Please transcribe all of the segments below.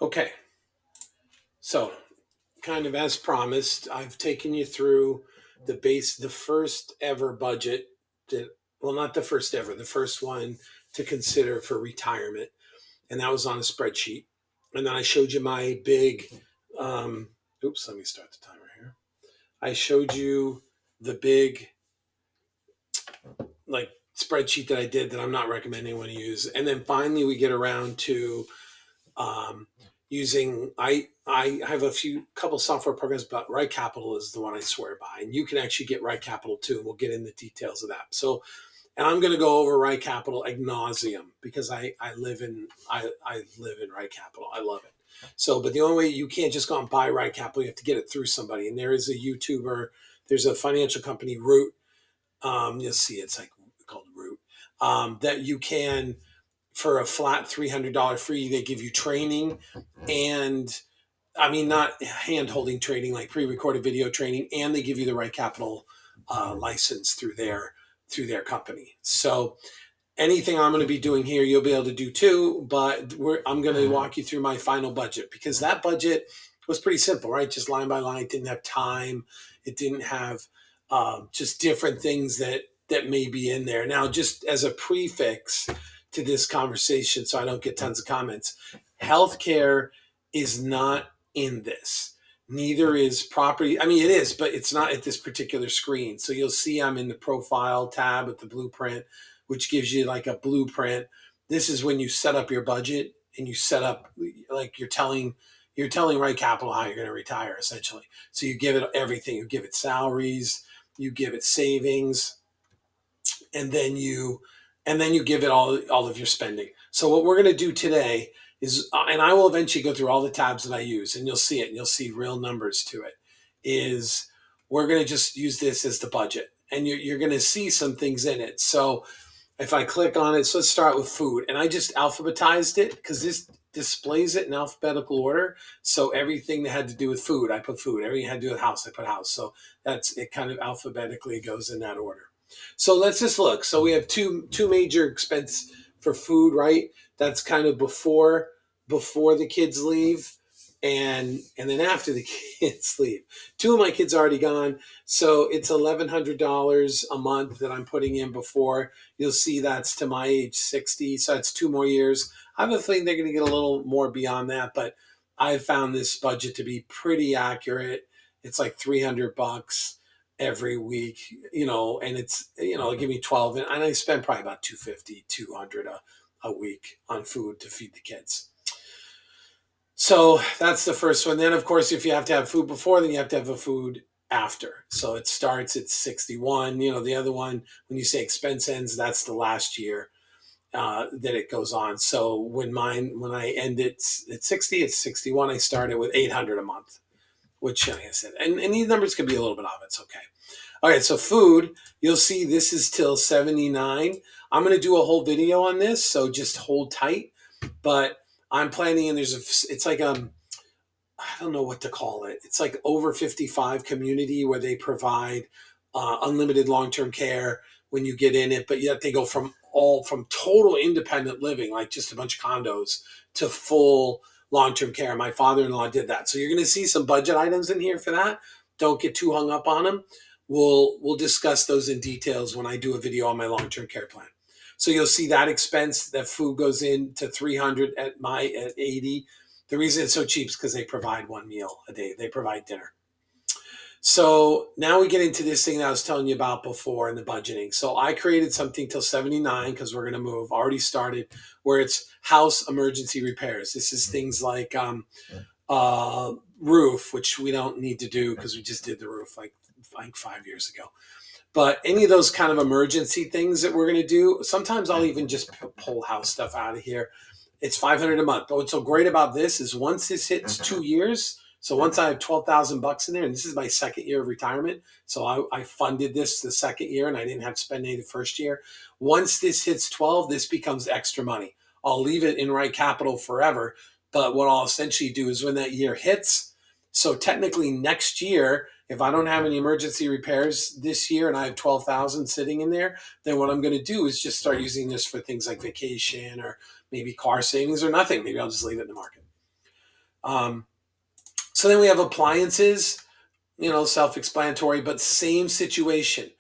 Okay, so kind of as promised, I've taken you through the first ever budget that, well, not the first ever, the first one to consider for retirement. And that was on a spreadsheet. And then I showed you my big, um, oops, let me start the timer here. I showed you the big, like, spreadsheet that I did that I'm not recommending anyone to use. And then finally, we get around to um, using I have a few couple software programs, but Right Capital is the one I swear by, and you can actually get Right Capital too, and we'll get in the details of that. So, and I'm going to go over Right Capital ad nauseum because I live in Right Capital. I love it. So, but the only way you can't just go and buy Right Capital, you have to get it through somebody. And there is a YouTuber, there's a financial company, Root. You'll see it's like called Root, that you can for a flat $300 free. They give you training, and I mean not hand holding training, like pre-recorded video training, and they give you the Right Capital license through their company. So anything I'm going to be doing here, you'll be able to do too. But I'm going to walk you through my final budget because that budget was pretty simple, right? Just line by line. It didn't have time. It didn't have just different things that may be in there. Now, just as a prefix to this conversation, so I don't get tons of comments, healthcare is not in this. Neither is property. I mean, it is, but it's not at this particular screen. So you'll see I'm in the profile tab with the blueprint, which gives you like a blueprint. This is when you set up your budget and you set up, like, you're telling Right Capital how you're going to retire essentially. So you give it everything. You give it salaries, you give it savings, and then you give it all of your spending. So what we're going to do today is, and I will eventually go through all the tabs that I use, and you'll see it, and you'll see real numbers to it. Is we're going to just use this as the budget, and you're going to see some things in it. So if I click on it, so let's start with food. And I just alphabetized it because this displays it in alphabetical order. So everything that had to do with food, I put food. Everything had to do with house, I put house. So that's it, kind of alphabetically goes in that order. So let's just look. So we have two major expense for food, right? That's kind of before the kids leave, and then after the kids leave. Two of my kids are already gone, so it's $1,100 a month that I'm putting in before. You'll see that's to my age 60, so that's 2 more years. I have a feeling they're going to get a little more beyond that, but I found this budget to be pretty accurate. It's like $300 every week, and give me 12, and I spend probably about 250, 200 a week on food to feed the kids. So that's the first one. Then, of course, if you have to have food before, then you have to have a food after. So it starts at 61. The other one, when you say expense ends, that's the last year that it goes on. So when I end it at 60, it's 61. I started with 800 a month, which, like I said, and these numbers could be a little bit off. It's okay. All right, so food, you'll see this is till 79. I'm going to do a whole video on this, so just hold tight. But I'm planning, and it's like I don't know what to call it. It's like over 55 community where they provide unlimited long-term care when you get in it, but yet they go from total independent living, like just a bunch of condos, to full long-term care. My father-in-law did that. So you're going to see some budget items in here for that. Don't get too hung up on them. We'll discuss those in details when I do a video on my long-term care plan. So you'll see that expense, that food goes in to 300 at 80. The reason it's so cheap is because they provide one meal a day. They provide dinner. So now we get into this thing that I was telling you about before in the budgeting. So I created something till 79 because we're going to move. Already started, where it's house emergency repairs. This is things like roof, which we don't need to do because we just did the roof like 5 years ago. But any of those kind of emergency things that we're going to do, sometimes I'll even just pull house stuff out of here. It's 500 a month. But what's so great about this is once this hits 2 years, so once I have 12,000 bucks in there, and this is my second year of retirement, so I funded this the second year, and I didn't have to spend any the first year. Once this hits 12, this becomes extra money. I'll leave it in Right Capital forever, but what I'll essentially do is when that year hits, so technically next year, if I don't have any emergency repairs this year and I have 12,000 sitting in there, then what I'm going to do is just start using this for things like vacation or maybe car savings or nothing. Maybe I'll just leave it in the market. Um, so then we have appliances, self-explanatory, but same situation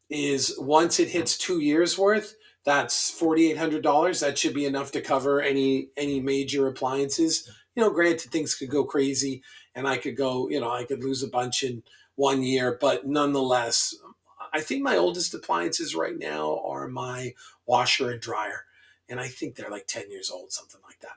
is once it hits 2 years worth, that's $4,800. That should be enough to cover any major appliances. Granted, things could go crazy, and I could go, I could lose a bunch in 1 year, but nonetheless, I think my oldest appliances right now are my washer and dryer, and I think they're like 10 years old, something like that.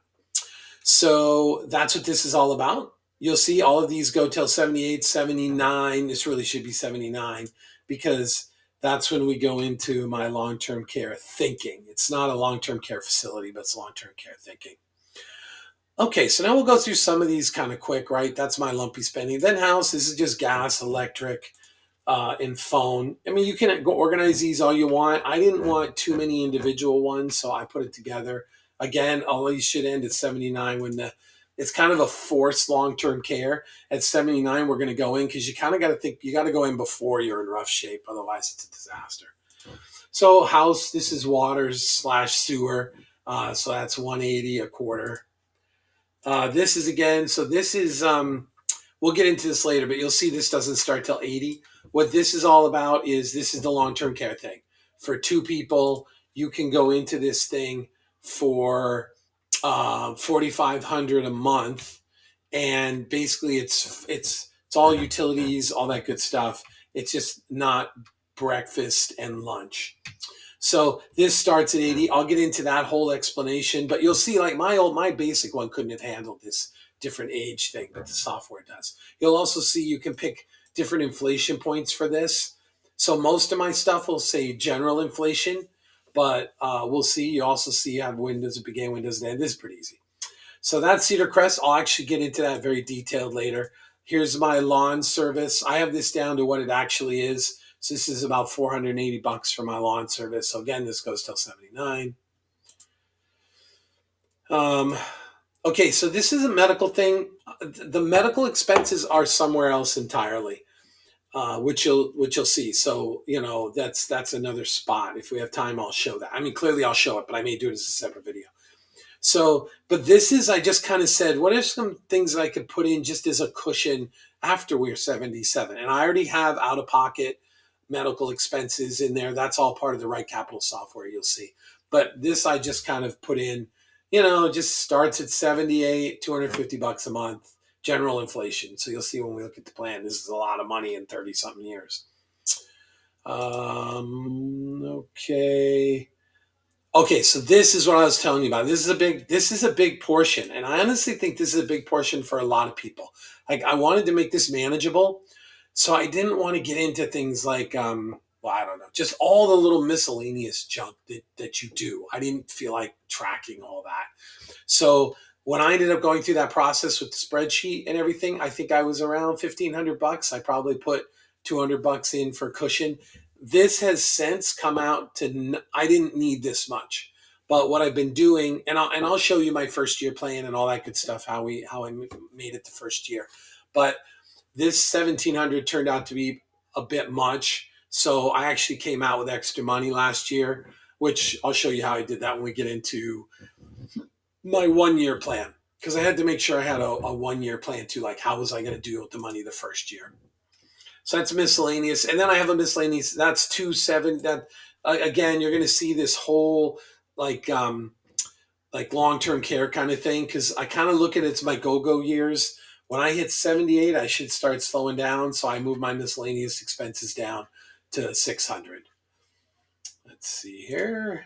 So that's what this is all about. You'll see all of these go till 78, 79. This really should be 79 because that's when we go into my long-term care thinking. It's not a long-term care facility, but it's long-term care thinking. Okay, so now we'll go through some of these kind of quick, right? That's my lumpy spending. Then house, this is just gas, electric, and phone. I mean, you can go organize these all you want. I didn't want too many individual ones, so I put it together. Again, all these should end at 79 when it's kind of a forced long-term care. At 79, we're going to go in because you kind of got to think, you got to go in before you're in rough shape. Otherwise, it's a disaster. So house, this is water/sewer. So that's 180 a quarter. This is again, so this is, we'll get into this later, but you'll see this doesn't start till 80. What this is all about is this is the long-term care thing. For two people, you can go into this thing for 4,500 a month, and basically it's all utilities, all that good stuff. It's just not breakfast and lunch. So this starts at 80. I'll get into that whole explanation, but you'll see like my basic one couldn't have handled this different age thing, but the software does. You'll also see you can pick different inflation points for this. So most of my stuff will say general inflation, but we'll see. You also see you have windows that begin, windows that end. This is pretty easy. So that's Cedar Crest. I'll actually get into that very detailed later. Here's my lawn service. I have this down to what it actually is. So this is about $480 for my lawn service. So again, this goes till 79. Okay, so this is a medical thing. The medical expenses are somewhere else entirely, which you'll see. So that's another spot. If we have time, I'll show that. I mean, clearly I'll show it, but I may do it as a separate video. So, but this is, I just kind of said, what are some things that I could put in just as a cushion after we're 77? And I already have out-of-pocket medical expenses in there. That's all part of the Right Capital software, you'll see. But this I just kind of put in, just starts at 78, $250 a month, general inflation. So you'll see when we look at the plan, this is a lot of money in 30-something years. Okay. Okay, so this is what I was telling you about. This is a big portion, and I honestly think this is a big portion for a lot of people. Like I wanted to make this manageable, so I didn't want to get into things like well, I don't know, just all the little miscellaneous junk that you do. I didn't feel like tracking all that. So when I ended up going through that process with the spreadsheet and everything, I think I was around $1,500. I probably put $200 in for cushion. This has since come out to I didn't need this much, but what I've been doing, and I'll show you my first year plan and all that good stuff, how I made it the first year, but this 1,700 turned out to be a bit much, so I actually came out with extra money last year, which I'll show you how I did that when we get into my 1 year plan, because I had to make sure I had a 1 year plan too, like how was I going to do with the money the first year. So that's miscellaneous. And then I have a miscellaneous, that's 2,700. That again, you're going to see this whole like long-term care kind of thing. Cause I kind of look at it's my go-go years. When I hit 78, I should start slowing down. So I move my miscellaneous expenses down to 600. Let's see here.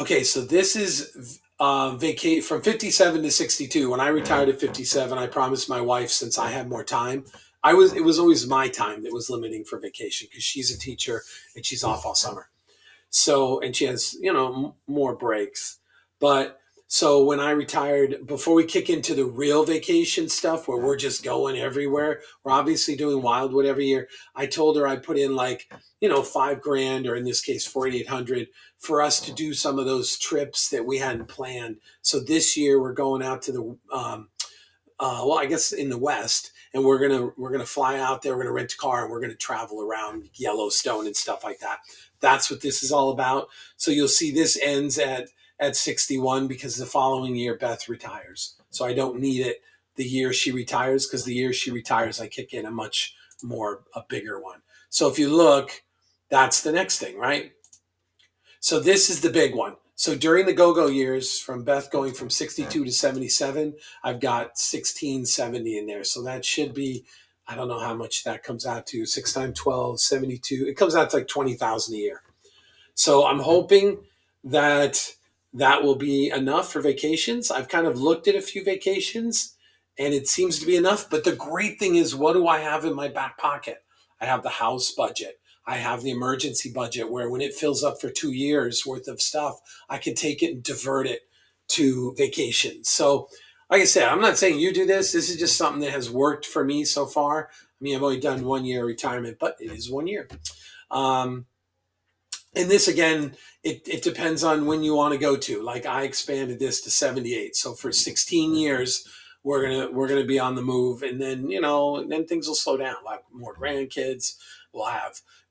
Okay. So this is vacate from 57 to 62. When I retired at 57, I promised my wife, since I had more time, it was always my time that was limiting for vacation because she's a teacher and she's off all summer. So, and she has, more breaks. But so when I retired, before we kick into the real vacation stuff where we're just going everywhere, we're obviously doing Wildwood every year. I told her I'd put in like, $5,000, or in this case, 4,800 for us to do some of those trips that we hadn't planned. So this year we're going out to the, well, I guess in the West, and we're gonna fly out there. We're gonna rent a car and we're gonna travel around Yellowstone and stuff like that. That's what this is all about. So you'll see this ends at 61 because the following year Beth retires. So I don't need it the year she retires, because the year she retires, I kick in a bigger one. So if you look, that's the next thing, right? So this is the big one. So during the go-go years, from Beth going from 62 to 77, I've got 1670 in there. So that should be, I don't know how much that comes out to. 6 times 12, 72. It comes out to like 20,000 a year. So I'm hoping that that will be enough for vacations. I've kind of looked at a few vacations and it seems to be enough. But the great thing is, what do I have in my back pocket? I have the house budget. I have the emergency budget where when it fills up for 2 years worth of stuff, I can take it and divert it to vacation. So, like I said, I'm not saying you do this. This is just something that has worked for me so far. I mean, I've only done 1 year retirement, but it is 1 year. Um, and this again, it depends on when you want to go to. Like I expanded this to 78. So for 16 years, we're gonna be on the move, and then then things will slow down. Like more grandkids,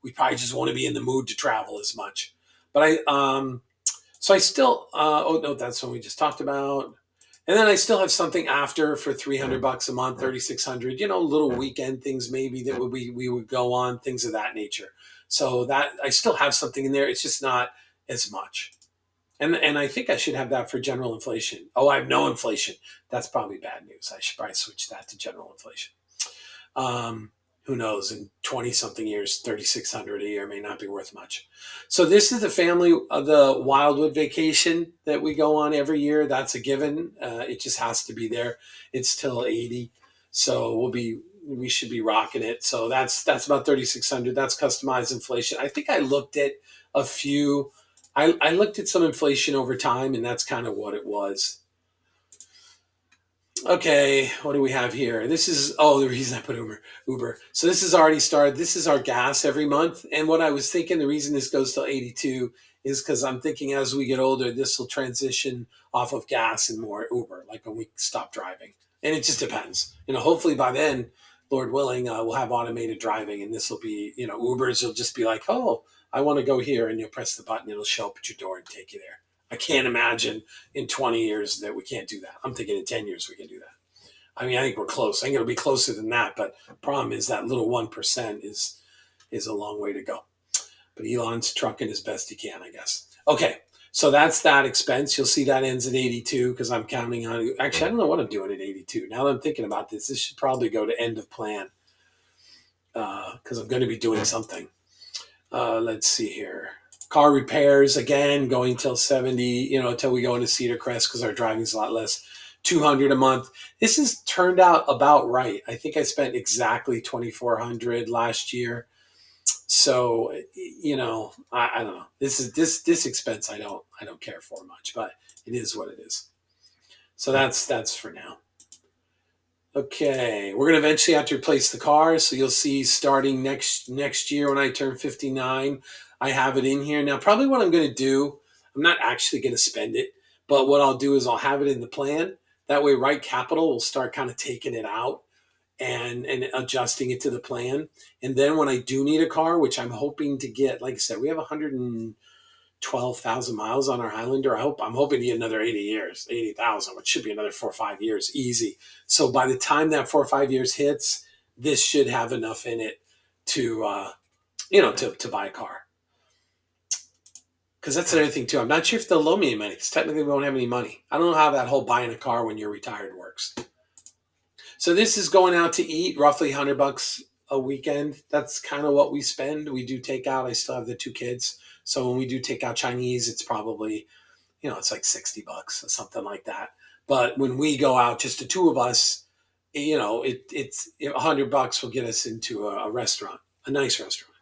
we probably just want to be in the mood to travel as much. But so I still oh no, that's what we just talked about. And then I still have something after for $300 a month, 3,600. Little weekend things maybe that we would go on, things of that nature. So that I still have something in there. It's just not as much. And I think I should have that for general inflation. Oh, I have no inflation. That's probably bad news. I should probably switch that to general inflation. Who knows? In 20 something years, 3,600 a year may not be worth much. So this is the family of the Wildwood vacation that we go on every year. That's a given. It just has to be there. It's till 80, so we should be rocking it. So that's about 3,600. That's customized inflation. I think I looked at a few. I looked at some inflation over time, and that's kind of what it was. Okay, what do we have here? This is the reason I put Uber. So this is already started. This is our gas every month. And what I was thinking, the reason this goes till 82 is because I'm thinking as we get older, this will transition off of gas and more Uber, like when we stop driving. And it just depends. Hopefully by then, Lord willing, we'll have automated driving, and this will be, Ubers will just be like, oh, I want to go here, and you'll press the button, it'll show up at your door and take you there. I can't imagine in 20 years that we can't do that. I'm thinking in 10 years we can do that. I mean, I think we're close. I think it'll be closer than that, but problem is that little 1% is a long way to go. But Elon's trucking as best he can, I guess. Okay, so that's that expense. You'll see that ends at 82 because I'm counting on. Actually, I don't know what I'm doing at 82. Now that I'm thinking about this should probably go to end of plan because I'm going to be doing something. Let's see here. Car repairs, again, going till 70, until we go into Cedar Crest because our driving's a lot less. 200 a month. This has turned out about right. I think I spent exactly 2,400 last year. So, I don't know. This expense I don't care for much, but it is what it is. So that's for now. Okay, we're gonna eventually have to replace the car, so you'll see starting next year when I turn 59, I have it in here. Now, probably what I'm gonna do, I'm not actually gonna spend it, but what I'll do is I'll have it in the plan. That way, Right Capital will start kind of taking it out and adjusting it to the plan. And then when I do need a car, which I'm hoping to get, like I said, we have 112,000 miles on our Highlander. I'm hoping to get another 80,000, which should be another 4 or 5 years, easy. So by the time that 4 or 5 years hits, this should have enough in it to, to buy a car. Because that's another thing too. I'm not sure if they'll loan me any money because technically we won't have any money. I don't know how that whole buying a car when you're retired works. So this is going out to eat, roughly $100 a weekend. That's kind of what we spend. We do take out. I still have the two kids. So when we do take out Chinese, it's probably, it's like $60 or something like that. But when we go out, just the two of us, it's $100 will get us into a restaurant, a nice restaurant.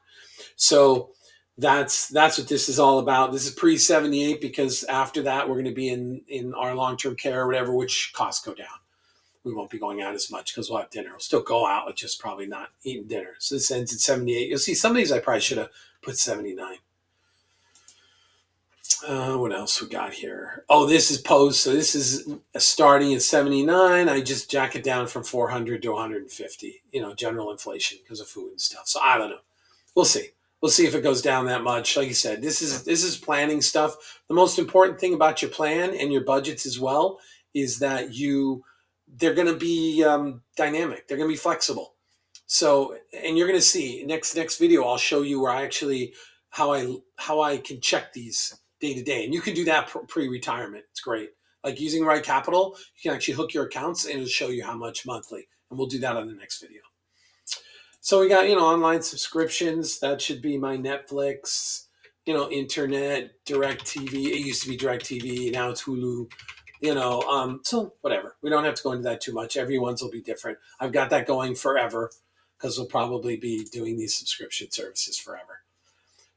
So that's what this is all about. This is pre-78 because after that we're going to be in our long-term care or whatever, which costs go down. We won't be going out as much because we'll have dinner. We'll still go out, but just probably not eating dinner. So this ends at 78. You'll see some of these I probably should have put 79. What else we got here? Oh, this is post. So this is starting at 79. I just jack it down from 400 to 150, general inflation because of food and stuff. So I don't know. We'll see. We'll see if it goes down that much. Like you said, this is planning stuff. The most important thing about your plan and your budgets as well is that you they're going to be dynamic. They're going to be flexible. So, and you're going to see next video, I'll show you where I actually how I can check these day to day, and you can do that pre-retirement. It's great. Like using Right Capital, you can actually hook your accounts, and it'll show you how much monthly. And we'll do that on the next video. So we got online subscriptions. That should be my Netflix, internet, Direct TV. It used to be Direct TV, now it's Hulu. So whatever. We don't have to go into that too much. Everyone's will be different. I've got that going forever because we'll probably be doing these subscription services forever.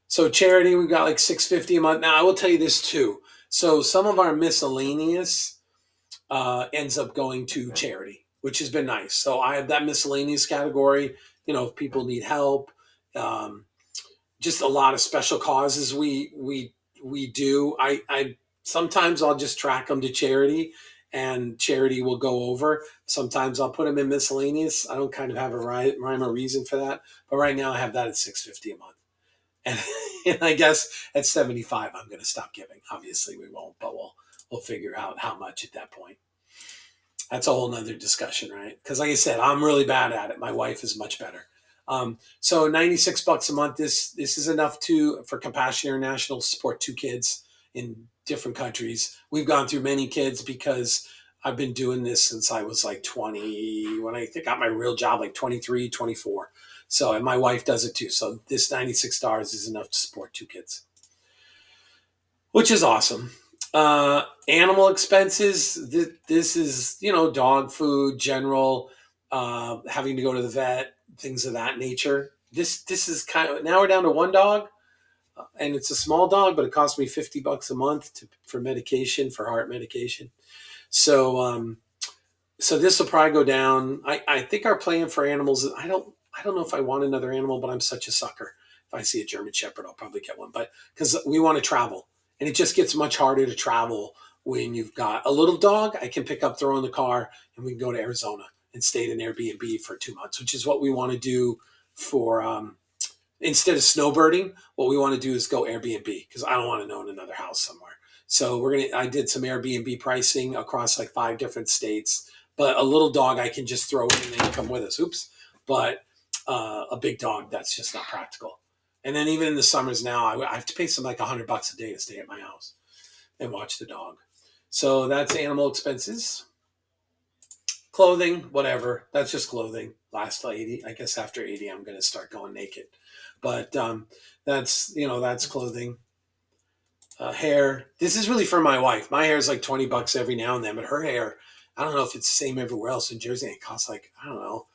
So charity, we've got like $6.50 a month. Now I will tell you this too. So some of our miscellaneous ends up going to charity, which has been nice. So I have that miscellaneous category. If people need help, just a lot of special causes we do. I sometimes I'll just track them to charity, and charity will go over. Sometimes I'll put them in miscellaneous. I don't kind of have a rhyme or reason for that, but right now I have that at $6.50 a month, and, and I guess at 75 I'm going to stop giving. Obviously we won't, but we'll figure out how much at that point. That's a whole nother discussion, right? Because like I said, I'm really bad at it. My wife is much better. So $96 a month. This is enough for Compassion International to support 2 kids in different countries. We've gone through many kids because I've been doing this since I was like 20, when I think I got my real job, like 23, 24. So, and my wife does it too. So this $96 is enough to support 2 kids, which is awesome. Animal expenses. This is, dog food, general, having to go to the vet, things of that nature. This is kind of, now we're down to 1 dog, and it's a small dog, but it costs me $50 a month for medication, for heart medication. So, so this will probably go down. I think our plan for animals, I don't know if I want another animal, but I'm such a sucker. If I see a German Shepherd, I'll probably get one, but because we want to travel, and it just gets much harder to travel when you've got a little dog. I can pick up, throw in the car, and we can go to Arizona and stay in an Airbnb for 2 months, which is what we want to do for, instead of snowbirding. What we want to do is go Airbnb, because I don't want to own another house somewhere. So I did some Airbnb pricing across like 5 different states, but a little dog I can just throw in and they can come with us. Oops. But a big dog, that's just not practical. And then even in the summers now, I have to pay some like $100 a day to stay at my house and watch the dog. So that's animal expenses. Clothing, whatever. That's just clothing. Last 80. I guess after 80, I'm going to start going naked. But that's clothing. Hair. This is really for my wife. My hair is like $20 every now and then, but her hair, I don't know if it's the same everywhere else in Jersey. It costs like, I don't know.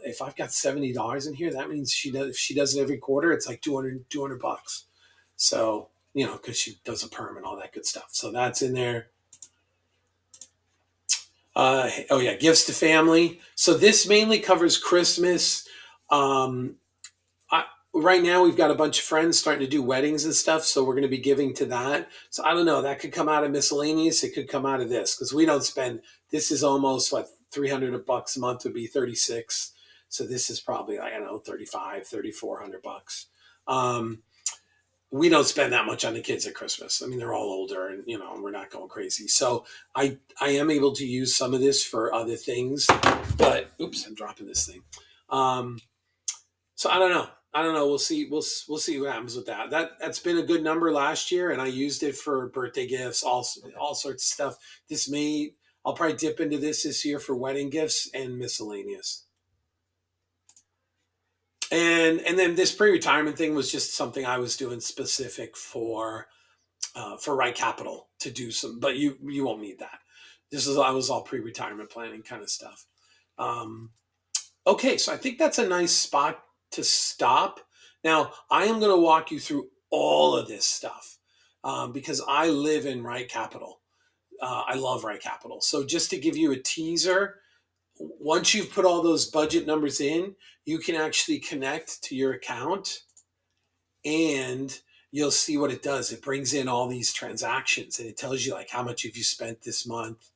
If I've got $70 in here, that means if she does it every quarter, it's like $200. So, because she does a perm and all that good stuff. So that's in there. Oh yeah, gifts to family. So this mainly covers Christmas. Um, right now we've got a bunch of friends starting to do weddings and stuff, so we're going to be giving to that. So I don't know, that could come out of miscellaneous. It could come out of this, because we don't spend. This is almost what, $300 a month would be 36. So this is probably, I don't know, 35, $3,400. We don't spend that much on the kids at Christmas. I mean, they're all older, and we're not going crazy. So I am able to use some of this for other things, but oops, I'm dropping this thing. So I don't know. We'll see. We'll see what happens with that. That's been a good number last year, and I used it for birthday gifts, all sorts of stuff. I'll probably dip into this year for wedding gifts and miscellaneous. And then this pre-retirement thing was just something I was doing specific for Right Capital to do some, but you won't need that. I was all pre-retirement planning kind of stuff. Okay, so I think that's a nice spot to stop. Now I am going to walk you through all of this stuff because I live in Right Capital. I love Right Capital. So just to give you a teaser, once you've put all those budget numbers in, you can actually connect to your account, and you'll see what it does. It brings in all these transactions, and it tells you like how much have you spent this month.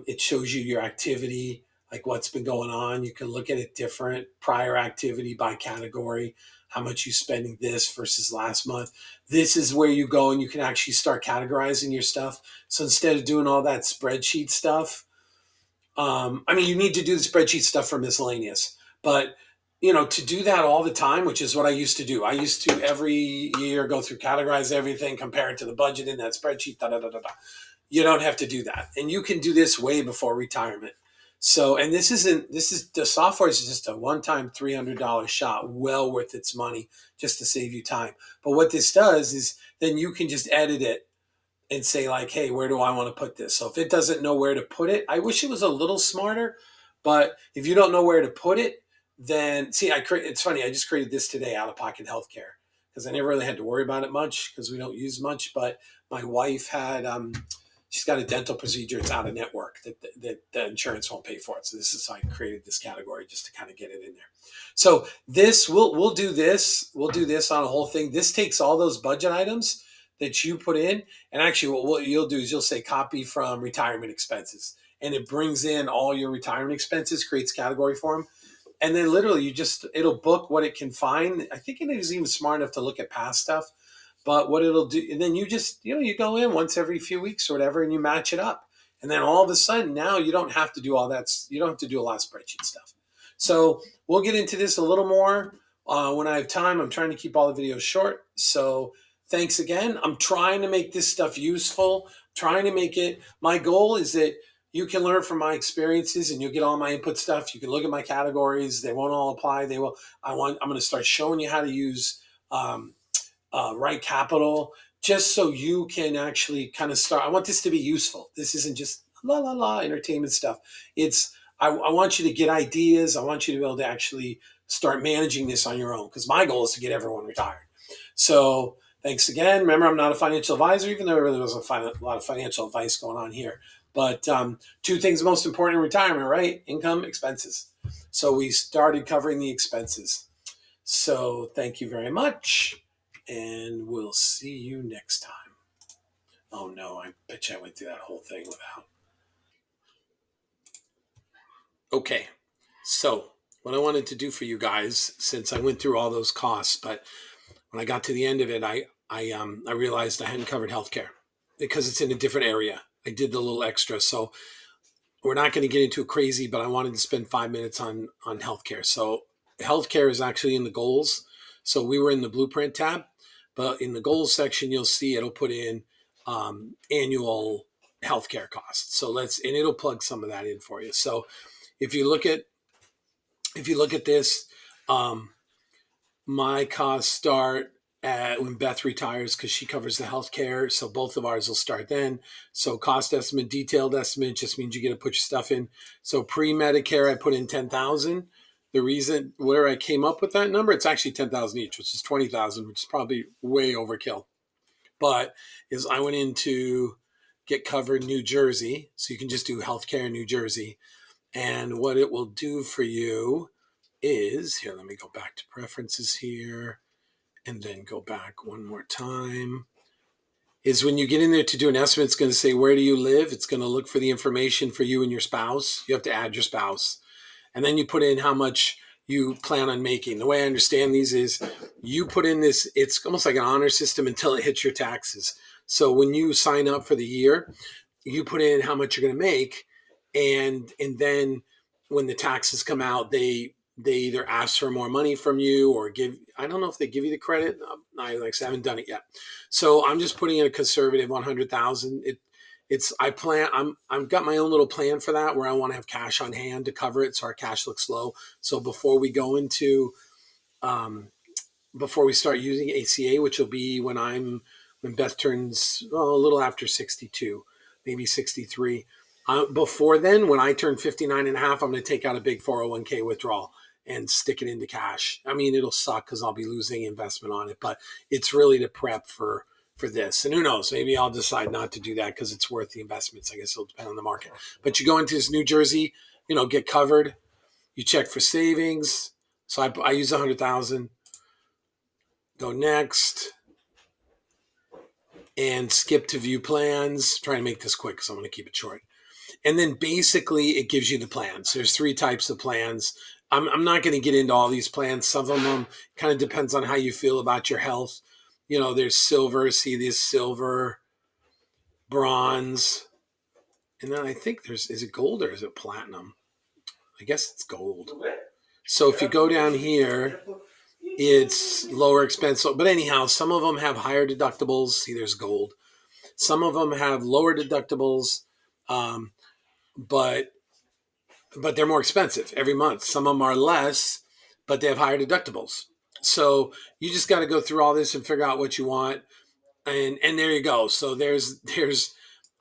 It shows you your activity, like what's been going on. You can look at it different, prior activity by category, how much you spending this versus last month. This is where you go and you can actually start categorizing your stuff. So instead of doing all that spreadsheet stuff, I mean, you need to do the spreadsheet stuff for miscellaneous, but you know, to do that all the time, which is what I used to do. I used to every year go through, categorize everything, compare it to the budget in that spreadsheet. Da da da da da. You don't have to do that, and you can do this way before retirement. So, and this isn't. This is the software is just a one-time $300 shot, well worth its money, just to save you time. But what this does is then you can just edit it and say like, hey, where do I want to put this? So if it doesn't know where to put it, I wish it was a little smarter. But if you don't know where to put it, then see, it's funny. I just created this today, out of pocket healthcare, because I never really had to worry about it much because we don't use much. But my wife had, she's got a dental procedure. It's out of network that the insurance won't pay for it. So this is how I created this category just to kind of get it in there. So this we'll do this. We'll do this on a whole thing. This takes all those budget items that you put in, and actually, what you'll do is you'll say copy from retirement expenses, and it brings in all your retirement expenses, creates category for them, and then literally it'll book what it can find. I think it is even smart enough to look at past stuff, but what it'll do, and then you just you go in once every few weeks or whatever, and you match it up, and then all of a sudden now you don't have to do all that. You don't have to do a lot of spreadsheet stuff. So we'll get into this a little more when I have time. I'm trying to keep all the videos short, so thanks again. I'm trying to make this stuff useful, trying to make it. My goal is that you can learn from my experiences and you'll get all my input stuff. You can look at my categories. They won't all apply. They will. I'm going to start showing you how to use um, Right Capital, just so you can actually kind of start. I want this to be useful. This isn't just la la la entertainment stuff. I want you to get ideas. I want you to be able to actually start managing this on your own, because my goal is to get everyone retired. So thanks again. Remember, I'm not a financial advisor, even though there really was a lot of financial advice going on here. But two things most important in retirement, right? Income, expenses. So we started covering the expenses. So thank you very much, and we'll see you next time. Oh no, I bet you I went through that whole thing without. Okay, so what I wanted to do for you guys, since I went through all those costs, but when I got to the end of it, I realized I hadn't covered healthcare because it's in a different area. I did the little extra, so we're not going to get into it crazy, but I wanted to spend 5 minutes on healthcare. So healthcare is actually in the goals. So we were in the blueprint tab, but in the goals section, you'll see it'll put in annual healthcare costs. So and it'll plug some of that in for you. So if you look at this, um, my costs start at when Beth retires, because she covers the healthcare. So both of ours will start then. So cost estimate, detailed estimate just means you get to put your stuff in. So pre-Medicare, I put in 10,000. The reason where I came up with that number, it's actually 10,000 each, which is 20,000, which is probably way overkill. But is I went into Get Covered New Jersey, so you can just do healthcare in New Jersey, and what it will do for you is here. Let me go back to preferences here and then go back one more time, is when you get in there to do an estimate, it's going to say, where do you live? It's going to look for the information for you and your spouse. You have to add your spouse. And then you put in how much you plan on making. The way I understand these is you put in this, it's almost like an honor system until it hits your taxes. So when you sign up for the year, you put in how much you're going to make. And then when the taxes come out, they either ask for more money from you or I don't know if they give you the credit. I haven't done it yet. So I'm just putting in a conservative 100,000. I've got my own little plan for that, where I want to have cash on hand to cover it. So our cash looks low. So before we go into, before we start using ACA, which will be when Beth turns a little after 62, maybe 63. Before then, when I turn 59 and a half, I'm going to take out a big 401k withdrawal and stick it into cash. I mean, it'll suck because I'll be losing investment on it, but it's really to prep for this. And who knows, maybe I'll decide not to do that because it's worth the investments. I guess it'll depend on the market. But you go into this New Jersey, Get Covered. You check for savings. So I use 100,000. Go next and skip to view plans. Try to make this quick because I'm going to keep it short. And then basically it gives you the plans. There's 3 types of plans. I'm not going to get into all these plans. Some of them kind of depends on how you feel about your health. There's silver. See this silver, bronze, And then I think is it gold or is it platinum? I guess it's gold. So if you go down here, it's lower expense. But anyhow, some of them have higher deductibles. See, there's gold. Some of them have lower deductibles, um, but they're more expensive every month. Some of them are less, but they have higher deductibles. So you just got to go through all this and figure out what you want, and there you go. So there's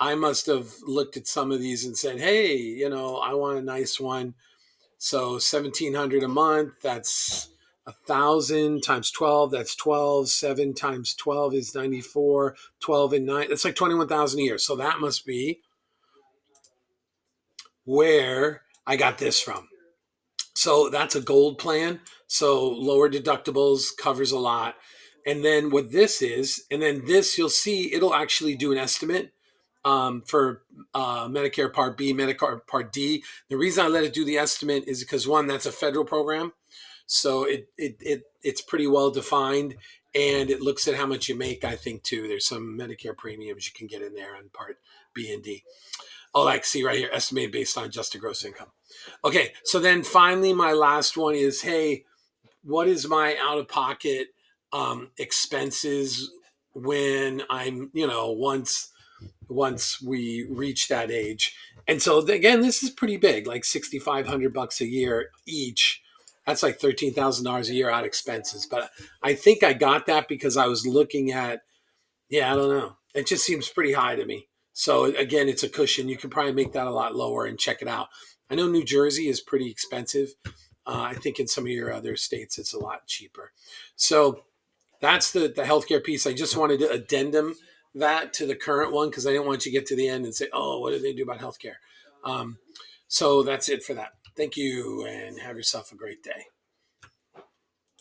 I must have looked at some of these and said, hey, I want a nice one. So 1,700 a month. That's 1,000 times 12. That's 12. 7 times 12 is 94. 12 and 9. That's like 21,000 a year. So that must be where I got this from. So that's a gold plan. So lower deductibles covers a lot. And then what this is, and then this you'll see it'll actually do an estimate for Medicare Part B, Medicare Part D. The reason I let it do the estimate is because one, that's a federal program, so it's pretty well defined, and it looks at how much you make. I think too. There's some Medicare premiums you can get in there on Part B and D. Oh, like see right here, estimated based on adjusted gross income. Okay, so then finally, my last one is, hey, what is my out of pocket expenses when I'm, once we reach that age? And so again, this is pretty big, like $6,500 a year each. That's like $13,000 a year out expenses. But I think I got that because I was looking at, yeah, I don't know. It just seems pretty high to me. So again, it's a cushion. You can probably make that a lot lower and check it out. I know New Jersey is pretty expensive. I think in some of your other states, it's a lot cheaper. So that's the healthcare piece. I just wanted to addendum that to the current one because I didn't want you to get to the end and say, oh, what do they do about healthcare? So that's it for that. Thank you and have yourself a great day.